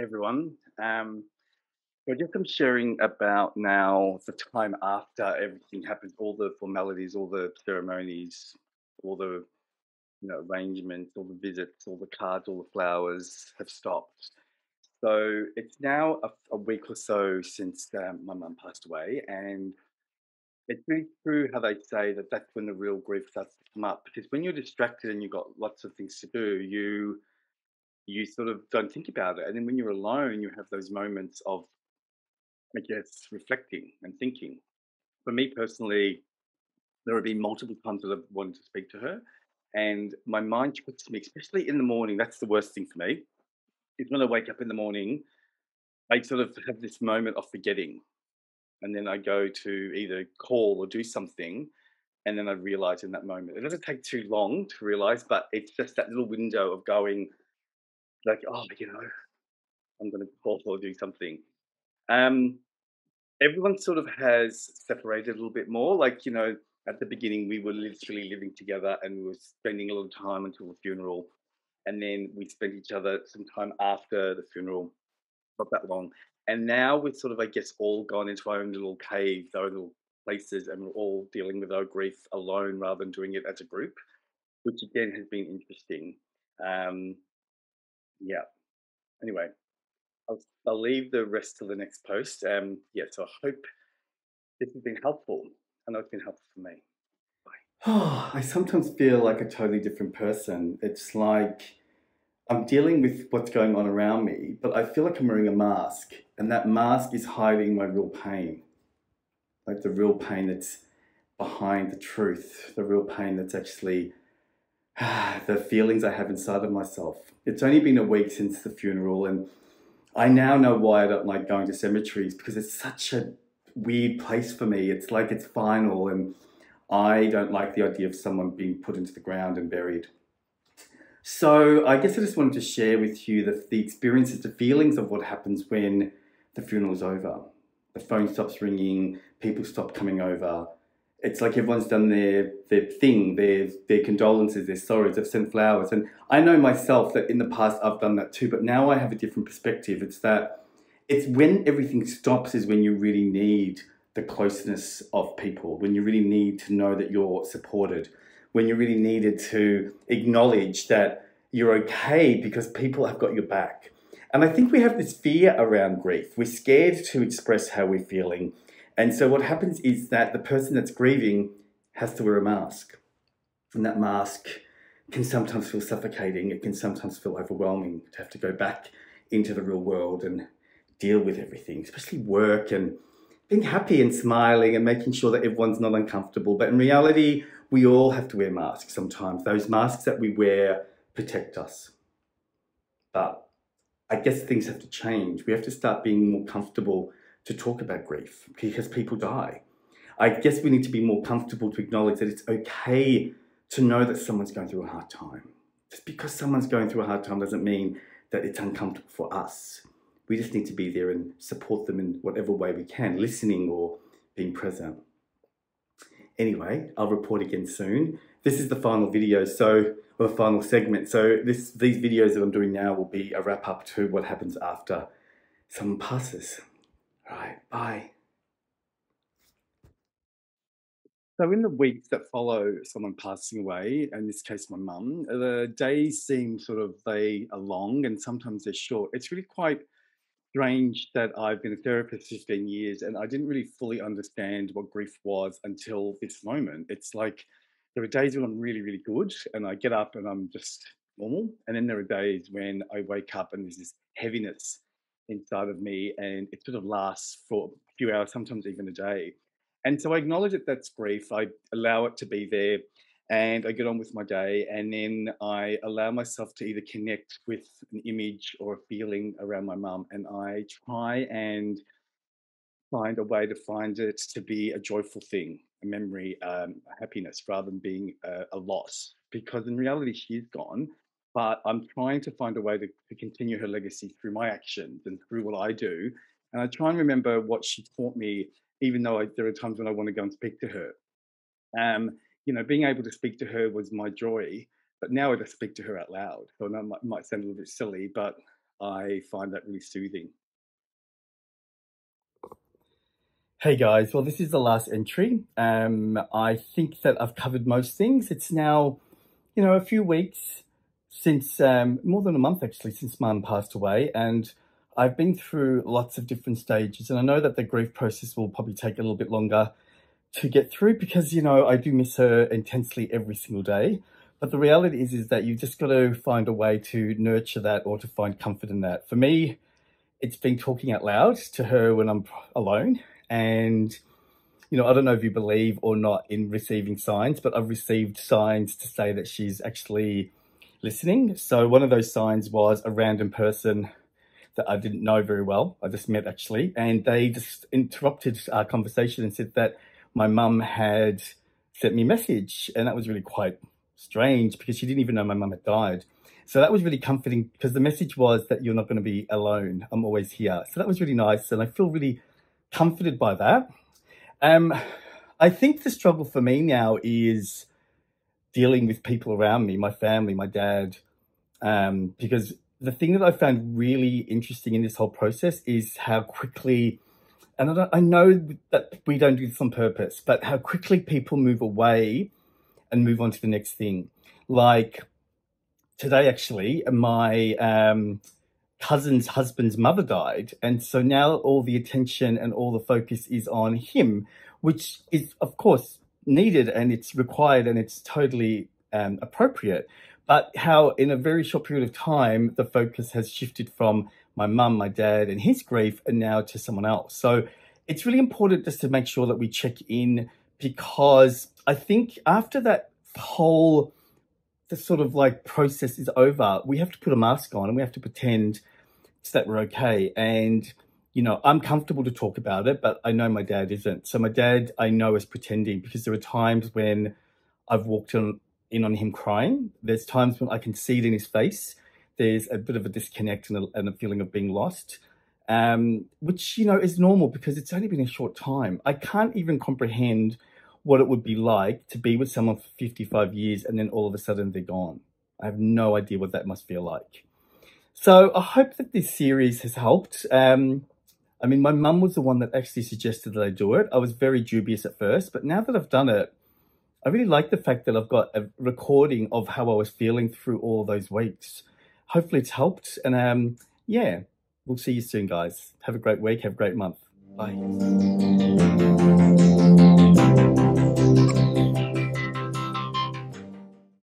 Everyone. So just I'm sharing about now the time after everything happens, all the formalities, all the ceremonies, all the arrangements, all the visits, all the cards, all the flowers have stopped. So it's now a week or so since my mum passed away, and it's really true how they say that that's when the real grief starts to come up. Because when you're distracted and you've got lots of things to do, you sort of don't think about it, and then when you're alone, you have those moments of I guess, reflecting and thinking. For me personally, there have been multiple times that I've wanted to speak to her, and my mind puts me, especially in the morning. That's the worst thing for me. Is when I wake up in the morning, I sort of have this moment of forgetting, and then I go to either call or do something, and then I realize in that moment. It doesn't take too long to realize, but it's just that little window of going like, oh, I'm going to call or do something. Um, Everyone sort of has separated a little bit more. Like, at the beginning, we were literally living together and we were spending a lot of time until the funeral. And then we spent each other some time after the funeral, not that long. And now we're sort of, I guess, all gone into our own little caves, our own little places, and we're all dealing with our grief alone rather than doing it as a group, which again has been interesting. Um, yeah. Anyway, I'll leave the rest to the next post. Yeah, so I hope this has been helpful. I know it's been helpful for me. Bye. Oh, I sometimes feel like a totally different person. It's like I'm dealing with what's going on around me, but I feel like I'm wearing a mask, and that mask is hiding my real pain. Like the real pain that's behind the truth, the real pain that's actually the feelings I have inside of myself. It's only been a week since the funeral, and I now know why I don't like going to cemeteries because it's such a weird place for me. It's like it's final, and I don't like the idea of someone being put into the ground and buried. So I guess I just wanted to share with you the experiences, the feelings of what happens when the funeral is over. The phone stops ringing, people stop coming over. It's like everyone's done their thing, their condolences, their sorrows, they've sent flowers. And I know myself that in the past I've done that too, but now I have a different perspective. It's when everything stops is when you really need the closeness of people, when you really need to know that you're supported, when you really needed to acknowledge that you're okay because people have got your back. And I think we have this fear around grief. We're scared to express how we're feeling. And so what happens is that the person that's grieving has to wear a mask. And that mask can sometimes feel suffocating. It can sometimes feel overwhelming to have to go back into the real world and deal with everything, especially work and being happy and smiling and making sure that everyone's not uncomfortable. But in reality, we all have to wear masks sometimes. Those masks that we wear protect us. But I guess things have to change. We have to start being more comfortable to talk about grief because people die. I guess we need to be more comfortable to acknowledge that it's okay to know that someone's going through a hard time. Just because someone's going through a hard time doesn't mean that it's uncomfortable for us. We just need to be there and support them in whatever way we can, listening or being present. Anyway, I'll report again soon. This is the final video, or the final segment. So these videos that I'm doing now will be a wrap up to what happens after someone passes. All right, bye. So in the weeks that follow someone passing away, in this case my mum, the days seem sort of they are long and sometimes they're short. It's really quite strange that I've been a therapist 15 years and I didn't really fully understand what grief was until this moment. It's like there are days when I'm really, really good and I get up and I'm just normal. And then there are days when I wake up and there's this heaviness inside of me and it sort of lasts for a few hours, sometimes even a day. And so I acknowledge that that's grief. I allow it to be there and I get on with my day. And then I allow myself to either connect with an image or a feeling around my mum. And I try and find a way to find it to be a joyful thing, a memory, a happiness, rather than being a loss. Because in reality, she's gone. But I'm trying to find a way to continue her legacy through my actions and through what I do. And I try and remember what she taught me, even though there are times when I want to go and speak to her. Being able to speak to her was my joy, but now I just speak to her out loud. So I know it might sound a little bit silly, but I find that really soothing. Hey guys, well, this is the last entry. I think that I've covered most things. It's now, a few weeks since, more than a month actually, since Mum passed away, and I've been through lots of different stages. And I know that the grief process will probably take a little bit longer to get through because, I do miss her intensely every single day. But the reality is that you've just got to find a way to nurture that or to find comfort in that. For me, it's been talking out loud to her when I'm alone. And, I don't know if you believe or not in receiving signs, but I've received signs to say that she's actually listening. So one of those signs was a random person that I didn't know very well. I just met actually, and they just interrupted our conversation and said that my mum had sent me a message. And that was really quite strange because she didn't even know my mum had died. So that was really comforting because the message was that you're not going to be alone. I'm always here. So that was really nice. And I feel really comforted by that. I think the struggle for me now is dealing with people around me, my family, my dad, because the thing that I found really interesting in this whole process is how quickly, and I know that we don't do this on purpose, but how quickly people move away and move on to the next thing. Like today, actually, my cousin's husband's mother died. And so now all the attention and all the focus is on him, which is, of course, needed and it's required and it's totally appropriate. But how in a very short period of time, the focus has shifted from my mum, my dad, and his grief, and now to someone else. So it's really important just to make sure that we check in, because I think after that whole the sort of like process is over, we have to put a mask on and we have to pretend that we're okay. And, I'm comfortable to talk about it, but I know my dad isn't. So my dad, I know, is pretending, because there are times when I've walked in on him crying. There's times when I can see it in his face. There's a bit of a disconnect and a feeling of being lost, which, is normal because it's only been a short time. I can't even comprehend what it would be like to be with someone for 55 years and then all of a sudden they're gone. I have no idea what that must feel like. So I hope that this series has helped. My mum was the one that actually suggested that I do it. I was very dubious at first, but now that I've done it, I really like the fact that I've got a recording of how I was feeling through all those weeks. Hopefully it's helped. And we'll see you soon, guys. Have a great week. Have a great month. Bye.